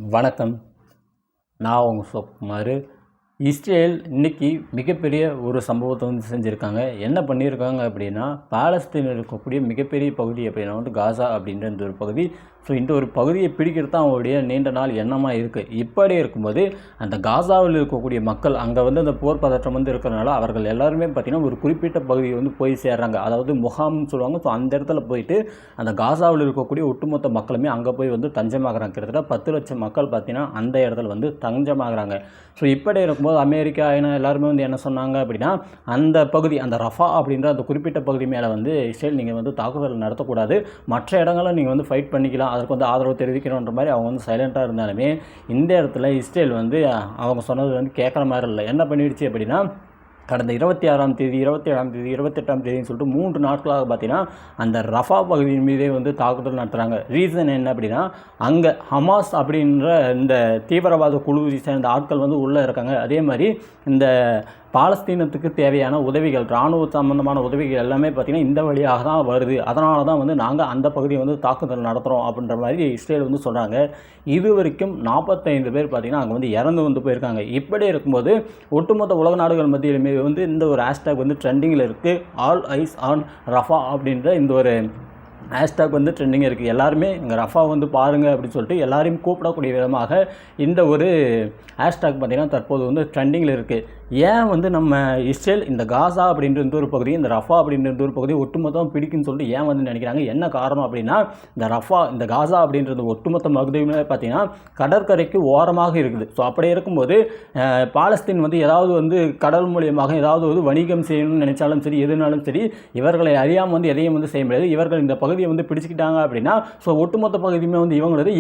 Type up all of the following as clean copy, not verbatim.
வணக்கம். நான் உங்கள் சோக்குமார். இஸ்ரேல் இன்றைக்கி மிகப்பெரிய ஒரு சம்பவத்தை செஞ்சுருக்காங்க. என்ன பண்ணியிருக்காங்க அப்படின்னா, பாலஸ்தீனில் இருக்கக்கூடிய மிகப்பெரிய பகுதி அப்படின்னா காசா அப்படின்ற இந்த ஒரு பகுதி. ஸோ இந்த ஒரு பகுதியை பிடிக்கிறது தான் அவங்களுடைய நீண்ட நாள் எண்ணமாக இருக்குது. இப்படி இருக்கும்போது அந்த காசாவில் இருக்கக்கூடிய மக்கள் அங்கே அந்த போர் பதற்றம் இருக்கிறனால அவர்கள் எல்லாருமே பார்த்திங்கன்னா ஒரு குறிப்பிட்ட பகுதியை போய் சேர்றாங்க. அதாவது முகாம்னு சொல்லுவாங்க. ஸோ அந்த இடத்துல போயிட்டு அந்த காசாவில் இருக்கக்கூடிய ஒட்டுமொத்த மக்களுமே அங்கே போய் தஞ்சமாகறாங்க. கிட்டத்தட்ட 10 லட்சம் மக்கள் பார்த்திங்கன்னா அந்த இடத்துல தஞ்சமாகறாங்க. ஸோ இப்படி இருக்கும்போது அமெரிக்கா எல்லாருமே என்ன சொன்னாங்க அப்படின்னா, அந்த பகுதி அந்த ரஃபா அப்படின்ற அந்த குறிப்பிட்ட பகுதி மேலே இஸ்ரேல் நீங்கள் தாக்குதல் நடத்தக்கூடாது, மற்ற இடங்களில் நீங்கள் ஃபைட் பண்ணிக்கலாம், அதற்கு ஆதரவு தெரிவிக்கணுன்ற மாதிரி அவங்க சைலண்ட்டாக இருந்தாலுமே இந்த இடத்துல இஸ்ரேல் அவங்க சொன்னது கேட்குற மாதிரி இல்லை. என்ன பண்ணிடுச்சு அப்படின்னா, கடந்த 26ஆம் தேதி 27ஆம் தேதி 28ஆம் தேதின்னு சொல்லிட்டு 3 நாட்களாக பார்த்தீங்கன்னா அந்த ரஃபா பகுதியின் மீதே தாக்குதல் நடத்துகிறாங்க. ரீசன் என்ன அப்படின்னா, அங்கே ஹமாஸ் அப்படின்ற இந்த தீவிரவாத குழுவை சேர்ந்த ஆட்கள் உள்ளே இருக்காங்க. அதே மாதிரி இந்த பாலஸ்தீனத்துக்கு தேவையான உதவிகள், இராணுவ சம்பந்தமான உதவிகள் எல்லாமே பார்த்திங்கன்னா இந்த வழியாக தான் வருது. அதனால தான் நாங்கள் அந்த பகுதியை தாக்குதல் நடத்துகிறோம் அப்படின்ற மாதிரி இஸ்ரேல் சொல்கிறாங்க. இது வரைக்கும் 45 பேர் பார்த்திங்கன்னா அங்கே இறந்து போயிருக்காங்க. இப்படி இருக்கும்போது ஒட்டுமொத்த உலக நாடுகள் மத்தியிலுமே இந்த ஒரு ஹேஷ்டாக் ட்ரெண்டிங்கில் இருக்குது. ஆல் ஐஸ் ஆன் ரஃபா அப்படின்ற இந்த ஒரு ஹேஷ்டாக் ட்ரெண்டிங் இருக்குது. எல்லாருமே இங்கே ரஃபா பாருங்கள் அப்படின்னு சொல்லிட்டு எல்லாரையும் கூப்பிடக்கூடிய விதமாக இந்த ஒரு ஹேஷ்டாக் பார்த்திங்கன்னா தற்போது ட்ரெண்டிங்கில் இருக்குது. ஏன் நம்ம இஸ்ரேல் இந்த காசா அப்படின்ற ஒரு பகுதி, இந்த ரஃபா அப்படின்ற ஒரு பகுதி ஒட்டுமொத்தம் பிடிக்குன்னு சொல்லிட்டு ஏன் நினைக்கிறாங்க? என்ன காரணம் அப்படின்னா, இந்த ரஃபா இந்த காசா அப்படின்றது ஒட்டுமொத்த பகுதியுமே பார்த்திங்கன்னா கடற்கரைக்கு ஓரமாக இருக்குது. ஸோ அப்படி இருக்கும்போது பாலஸ்தீன் ஏதாவது கடல் மூலியமாக ஏதாவது வணிகம் செய்யணும்னு நினைச்சாலும் சரி, எதுனாலும் சரி, இவர்களை அறியாமல் எதையும் செய்ய முடியாது. இவர்கள் இந்த பகுதியை பிடிச்சிக்கிட்டாங்க அப்படின்னா ஸோ ஒட்டுமொத்த பகுதியுமே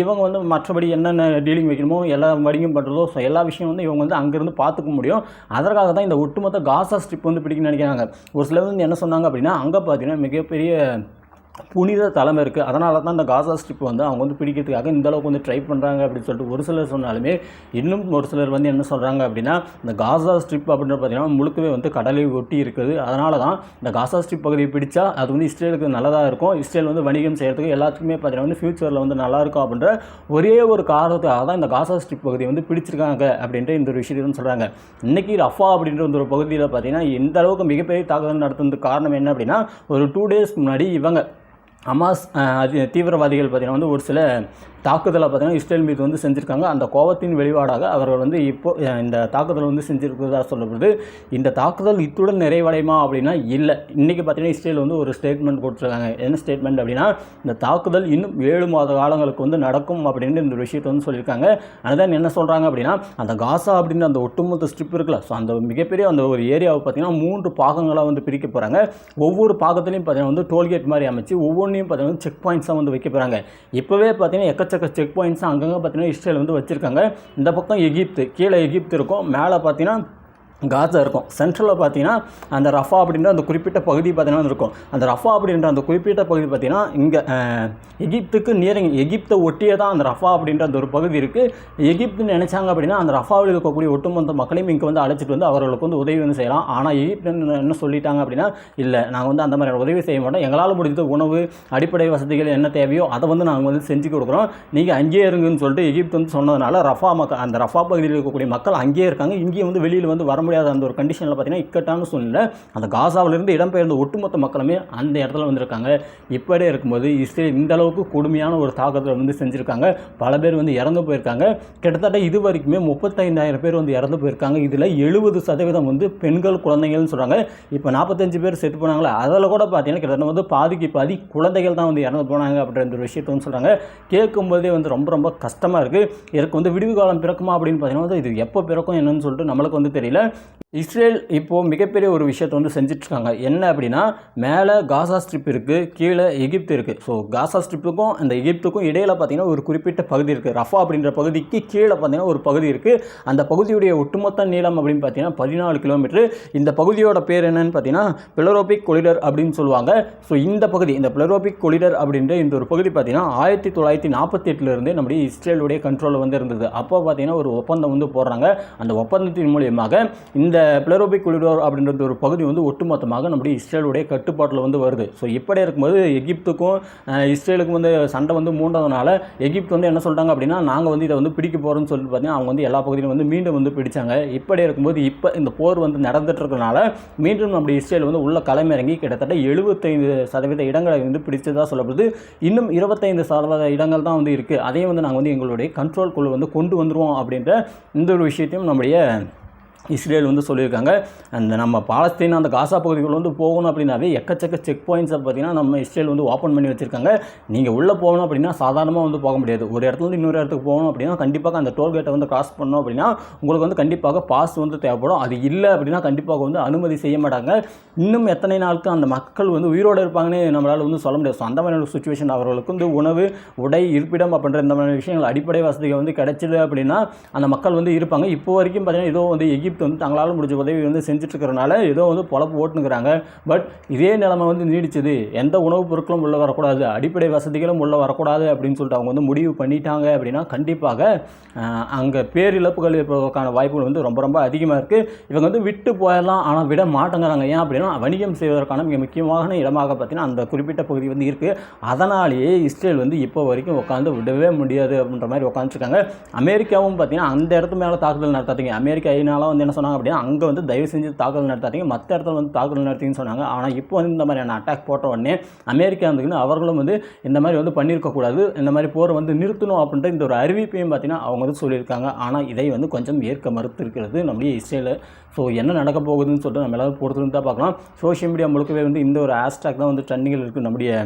இவங்க மற்றபடி என்னென்ன டீலிங் வைக்கணுமோ எல்லா வணிகம் பண்ணுறதோ ஸோ எல்லா விஷயம் இவங்க அங்கேருந்து பார்த்துக்க முடியும். அதற்காக தான் இந்த ஒட்டுமொத்த காசா ஸ்ட்ரிப் பிடிக்கணும்னு நினைக்கிறாங்க. ஒரு சிலர் என்ன சொன்னாங்க அப்படின்னா, அங்கே பார்த்தீங்கன்னா மிகப்பெரிய புனித தலைமை இருக்குது, அதனால தான் இந்த காசா ஸ்ட்ரிப் அவங்க பிடிக்கிறதுக்காக இந்தளவுக்கு ட்ரை பண்ணுறாங்க அப்படின்னு சொல்லிட்டு ஒரு சிலர் சொன்னாலுமே, இன்னும் ஒரு சிலர் என்ன சொல்கிறாங்க அப்படின்னா, இந்த காசா ஸ்ட்ரிப் அப்படின்ற பார்த்தீங்கன்னா முழுக்கவே கடலை ஒட்டி இருக்குது. அதனால தான் இந்த காசா ஸ்ட்ரிப் பகுதியை பிடிச்சா அது இஸ்ரேலுக்கு நல்லதாக இருக்கும், இஸ்ரேல் வணிகம் செய்கிறதுக்கு எல்லாத்துக்குமே பார்த்தீங்கன்னா ஃபியூச்சரில் நல்லாயிருக்கும் அப்படின்ற ஒரே ஒரு காரணத்துக்காக தான் இந்த காசா ஸ்ட்ரிப் பகுதியை பிடிச்சிருக்காங்க அப்படின்ற இந்த ஒரு விஷயத்தை சொல்கிறாங்க. இன்றைக்கி ரஃபா அப்படின்ற ஒரு பகுதியில் பார்த்தீங்கன்னா இந்த அளவுக்கு மிகப்பெரிய தாக்குதல் நடத்துறதுக்கு காரணம் என்ன அப்படின்னா, ஒரு 2 டேஸ்க்கு முன்னாடி இவங்க ஹமாஸ் தீவிரவாதிகள் பார்த்திங்கன்னா ஒரு சில தாக்குதலை பார்த்திங்கன்னா இஸ்ரேல் மீது செஞ்சுருக்காங்க. அந்த கோபத்தின் வெளிப்பாடாக அவர்கள் இப்போது இந்த தாக்குதல் செஞ்சுருக்கிறதா சொல்லப்படுது. இந்த தாக்குதல் இத்துடன் நிறைவடையுமா அப்படின்னா இல்லை. இன்றைக்கி பார்த்திங்கன்னா இஸ்ரேல் ஒரு ஸ்டேட்மெண்ட் கொடுத்துருக்காங்க. என்ன ஸ்டேட்மெண்ட் அப்படின்னா, இந்த தாக்குதல் இன்னும் 7 மாத காலங்களுக்கு நடக்கும் அப்படின்னு இந்த விஷயத்தை சொல்லியிருக்காங்க. அதுதான் என்ன சொல்கிறாங்க அப்படின்னா, அந்த காசா அப்படின்ற அந்த ஒட்டுமொத்த ஸ்ட்ரிப் இருக்குல்ல, ஸோ அந்த மிகப்பெரிய அந்த ஒரு ஏரியாவை பார்த்திங்கன்னா 3 பாகங்களாக பிரிக்க போகிறாங்க. ஒவ்வொரு பாகத்துலையும் பார்த்திங்கன்னா டோல்கேட் மாதிரி அமைச்சு ஒவ்வொன்றையும் பார்த்திங்கன்னா செக் பாயிண்ட்ஸாக வைக்க போகிறாங்க. இப்போவே பார்த்திங்கன்னா எக்கச்சக்க செக் பாயிண்ட்ஸ் அங்கங்கே பார்த்தீங்கன்னா இஸ்ரேல் வச்சிருக்காங்க. இந்த பக்கம் எகிப்து, கீழே எகிப்து இருக்கும், மேலே பார்த்தீங்கன்னா காசா இருக்கும், சென்ட்ரலில் பார்த்தீங்கன்னா அந்த ரஃபா அப்படின்ற அந்த குறிப்பிட்ட பகுதி பார்த்தீங்கன்னா இருக்கும். அந்த ரஃபா அப்படின்ற அந்த குறிப்பிட்ட பகுதி பார்த்தீங்கன்னா இங்கே எகிப்துக்கு நியரிங், எகிப்தை ஒட்டியே தான் அந்த ரஃபா அப்படின்ற அந்த ஒரு பகுதி இருக்குது. எகிப்துன்னு நினச்சாங்க அப்படின்னா அந்த ரஃபாவில் இருக்கக்கூடிய ஒட்டுமொத்த மக்களையும் இங்கே அழைச்சிட்டு அவர்களுக்கு உதவி செய்யலாம். ஆனால் எகிப்து என்ன சொல்லிட்டாங்க அப்படின்னா, இல்லை நாங்கள் அந்த மாதிரி உதவி செய்ய மாட்டோம், எங்களால் முடிந்த உணவு அடிப்படை வசதிகள் என்ன தேவையோ அதை நாங்கள் செஞ்சு கொடுக்குறோம், நீங்கள் அங்கேயே இருங்கன்னு சொல்லிட்டு எகிப்து சொன்னதுனால ரஃபா மக்கள், அந்த ரஃபா பகுதியில் இருக்கக்கூடிய மக்கள் அங்கேயே இருக்காங்க. இங்கேயும் வெளியில் வர முடியாத அந்த ஒரு கண்டிஷனில் பார்த்தீங்கன்னா இக்கட்டான சூழ்நிலை அந்த காசாவிலிருந்து இடம்பெயர்ந்த ஒட்டுமொத்த மக்களுமே அந்த இடத்துல வந்திருக்காங்க. இப்படியே இருக்கும்போது இஸ்ரேல் இந்த அளவுக்கு கொடுமையான ஒரு தாக்குதலை செஞ்சுருக்காங்க. பல பேர் இறந்து போயிருக்காங்க. கிட்டத்தட்ட இது வரைக்குமே 35,000 பேர் இறந்து போயிருக்காங்க. இதில் 70% பெண்கள் குழந்தைகள்னு சொல்கிறாங்க. இப்போ 45 பேர் செத்து போனாங்களே, அதில் கூட பார்த்தீங்கன்னா கிட்டத்தட்ட பாதிக்கு பாதி குழந்தைகள் தான் இறந்து போனாங்க அப்படின்ற ஒரு விஷயத்தை சொல்கிறாங்க. கேட்கும்போதே ரொம்ப ரொம்ப கஷ்டமாக இருக்குது. இதற்கு விடுவு காலம் பிறக்குமா அப்படின்னு பார்த்தீங்கன்னா இது எப்போ பிறக்கும் என்னன்னு சொல்லிட்டு நம்மளுக்கு தெரியல. இஸ்ரேல் இப்போது மிகப்பெரிய ஒரு விஷயத்தை செஞ்சிட்ருக்காங்க. என்ன அப்படின்னா, மேலே காசா ஸ்ட்ரிப் இருக்குது, கீழே எகிப்து இருக்குது. ஸோ காசா ஸ்ட்ரிப்புக்கும் அந்த எகிப்துக்கும் இடையில் பார்த்திங்கன்னா ஒரு குறிப்பிட்ட பகுதி இருக்குது. ரஃபா அப்படின்ற பகுதிக்கு கீழே பார்த்திங்கன்னா ஒரு பகுதி இருக்குது. அந்த பகுதியுடைய ஒட்டுமொத்த நீளம் அப்படின்னு பார்த்தீங்கன்னா 14 கிலோமீட்டர். இந்த பகுதியோட பேர் என்னன்னு பார்த்தீங்கன்னா பிளரோபிக் கொரிடர் அப்படின்னு சொல்லுவாங்க. ஸோ இந்த பகுதி, இந்த பிளரோபிக் கொரிடர் அப்படின்ற இந்த ஒரு பகுதி பார்த்தீங்கன்னா 1948 நம்முடைய இஸ்ரேலுடைய கண்ட்ரோலில் இருந்தது. அப்போ பார்த்தீங்கன்னா ஒரு ஒப்பந்தம் போடுறாங்க. அந்த ஒப்பந்தத்தின் மூலியமாக இந்த பிளரோபிக் கொரிடோர் அப்படின்றது ஒரு பகுதி வந்து ஒட்டுமொத்தமாக நம்முடைய இஸ்ரேலுடைய கட்டுப்பாட்டில் வந்து வருது. ஸோ இப்படி இருக்கும்போது எகிப்துக்கும் இஸ்ரேலுக்கும் வந்து சண்டை வந்து மூண்டதுனால எகிப்து வந்து என்ன சொல்லிட்டாங்க அப்படின்னா, நாங்கள் வந்து இதை வந்து பிடிக்க போகிறோம்னு சொல்லிட்டு பார்த்தீங்கன்னா அவங்க வந்து எல்லா பகுதியிலும் வந்து மீண்டும் வந்து பிடிச்சாங்க. இப்படி இருக்கும்போது இப்போ இந்த போர் வந்து நடந்துட்டு இருக்கனால மீண்டும் நம்முடைய இஸ்ரேல் வந்து உள்ள களமிறங்கி கிட்டத்தட்ட 75% இடங்களை வந்து பிடிச்சதாக சொல்லப்படுது. இன்னும் 25% இடங்கள் தான் வந்து இருக்குது. அதையும் வந்து நாங்கள் வந்து எங்களுடைய கண்ட்ரோல்குள்ளே வந்து கொண்டு வந்துருவோம் அப்படின்ற இந்த ஒரு விஷயத்தையும் நம்முடைய இஸ்ரேல் வந்து சொல்லியிருக்காங்க. அந்த நம்ம பாலஸ்தீன் அந்த காசா பகுதிக்குள்ள வந்து போகணும் அப்படின்னாவே எக்கச்சக்க செக் பாயிண்ட்ஸை பார்த்தீங்கன்னா நம்ம இஸ்ரேல் வந்து ஓப்பன் பண்ணி வச்சுருக்காங்க. நீங்கள் உள்ளே போகணும் அப்படின்னா சாதாரணமாக வந்து போக முடியாது. ஒரு இடத்துல வந்து இன்னொரு இடத்துக்கு போகணும் அப்படின்னா கண்டிப்பாக அந்த டோல்கேட்டை வந்து கிராஸ் பண்ணணும் அப்படின்னா உங்களுக்கு வந்து கண்டிப்பாக பாஸ் வந்து தேவைப்படும். அது இல்லை அப்படின்னா கண்டிப்பாக வந்து அனுமதி செய்ய மாட்டாங்க. இன்னும் எத்தனை நாளுக்கு அந்த மக்கள் வந்து உயிரோடு இருப்பாங்கன்னு நம்மளால் வந்து சொல்ல முடியாது. ஸோ அந்த மாதிரி சுச்சுவேஷன் அவர்களுக்கு வந்து உணவு, உடை, இருப்பிடம் அப்படின்ற இந்த மாதிரி விஷயங்கள் அடிப்படை வசதிகள் வந்து கிடைச்சிது அப்படின்னா அந்த மக்கள் வந்து இருப்பாங்க. இப்போ வரைக்கும் பார்த்தீங்கன்னா ஏதோ வந்து எகிப்து வந்து தங்களால் முடிஞ்ச உதவி வந்து செஞ்சுட்டு இருக்கிறனால ஏதோ வந்து பொழப்பு ஓட்டுனுக்கிறாங்க. பட் இதே நிலைமை வந்து நீடிச்சது, எந்த உணவுப் பொருட்களும் உள்ள வரக்கூடாது, அடிப்படை வசதிகளும் உள்ள வரக்கூடாது அப்படின்னு சொல்லிட்டு அவங்க வந்து முடிவு பண்ணிட்டாங்க அப்படின்னா கண்டிப்பாக அங்கே பேரிழப்புகள் இருப்பதற்கான வாய்ப்புகள் வந்து ரொம்ப ரொம்ப அதிகமாக இருக்குது. இவங்க வந்து விட்டு போயிடலாம், ஆனால் விட மாட்டேங்கிறாங்க. ஏன் அப்படின்னா வணிகம் செய்வதற்கான மிக முக்கியமான இடமாக பார்த்தீங்கன்னா அந்த குறிப்பிட்ட பகுதி வந்து இருக்குது. அதனாலேயே இஸ்ரேல் வந்து இப்போ வரைக்கும் உட்காந்து விடவே முடியாது அப்படின்ற மாதிரி உட்காந்துருக்காங்க. அமெரிக்காவும் பார்த்தீங்கன்னா அந்த இடத்து மேலே தாக்குதல் நடத்தாதீங்க, அமெரிக்கா ஐநாலாம் வந்து என்ன சொன்னாங்க அப்படின்னா அங்கே வந்து தயவு செஞ்சு தாக்குதல் நடத்தாதீங்க, மற்ற இடத்துல வந்து தாக்குதல் நடத்திங்கன்னு சொன்னாங்க. ஆனால் இப்போ வந்து இந்த மாதிரியான அட்டாக் போட்ட உடனே அமெரிக்கா வந்துக்குன்னு அவர்களும் வந்து இந்த மாதிரி வந்து பண்ணியிருக்கக்கூடாது, இந்த மாதிரி போரை வந்து நிறுத்தணும் அப்படின்ற இந்த ஒரு அறிவிப்பையும் பார்த்தீங்கன்னா அவங்க வந்து சொல்லியிருக்காங்க. ஆனால் இதை வந்து கொஞ்சம் ஏற்க மறுத்து இருக்கிறது நம்முடைய இஸ்ரேல். ஸோ என்ன நடக்க போகுதுன்னு சொல்லிட்டு நம்ம எல்லாரும் பொறுத்து தான் பார்க்கலாம். சோஷியல் மீடியா முழுக்கவே வந்து இந்த ஒரு ஹேஷ்டாக் தான் வந்து ட்ரெண்டிங்கில் இருக்குது. நம்முடைய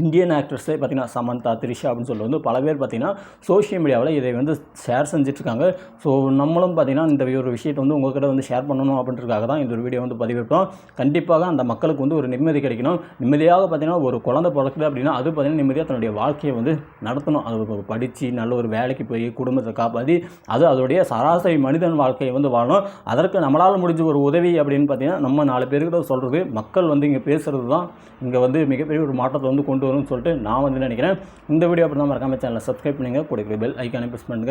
இந்தியன் ஆக்ட்ரஸே பார்த்திங்கன்னா சமந்தா, த்ரிஷா அப்படின்னு சொல்லி வந்து பல பேர் பார்த்திங்கன்னா சோஷியல் மீடியாவில் இதை வந்து ஷேர் செஞ்சிட்ருக்காங்க. ஸோ நம்மளும் பார்த்திங்கன்னா இந்த ஒரு விஷயத்தை வந்து உங்கள்கிட்ட வந்து ஷேர் பண்ணணும் அப்படின்றதுக்காக தான் இந்த ஒரு வீடியோ வந்து பதிவிட்டோம். கண்டிப்பாக அந்த மக்களுக்கு வந்து ஒரு நிம்மதி கிடைக்கணும். நிம்மதியாக பார்த்திங்கன்னா ஒரு குழந்தை பிறக்குது அப்படின்னா அது பார்த்திங்கன்னா நிம்மதியாக தன்னுடைய வாழ்க்கையை வந்து நடத்தணும். அது படித்து நல்ல ஒரு வேலைக்கு போய் குடும்பத்தை காப்பாற்றி அது அதோடைய சராசரி மனிதன் வாழ்க்கையை வந்து வாழணும். அதற்கு நம்மளால் முடிஞ்ச ஒரு உதவி அப்படின்னு பார்த்திங்கன்னா நம்ம 4 பேருக்கு சொல்கிறது, மக்கள் வந்து இங்கே பேசுகிறது தான் இங்கே வந்து மிகப்பெரிய ஒரு மாற்றத்தை வந்து கொண்டு வரும்னு சொல்லிட்டு நான் வந்து நினைக்கிறேன். இந்த வீடியோ அப்படி தான் மறக்காம சேனலை சப்ஸ்கிரைப் பண்ணுங்கள், கூட பெல் ஐக்கானை ப்ரெஸ் பண்ணுங்கள்.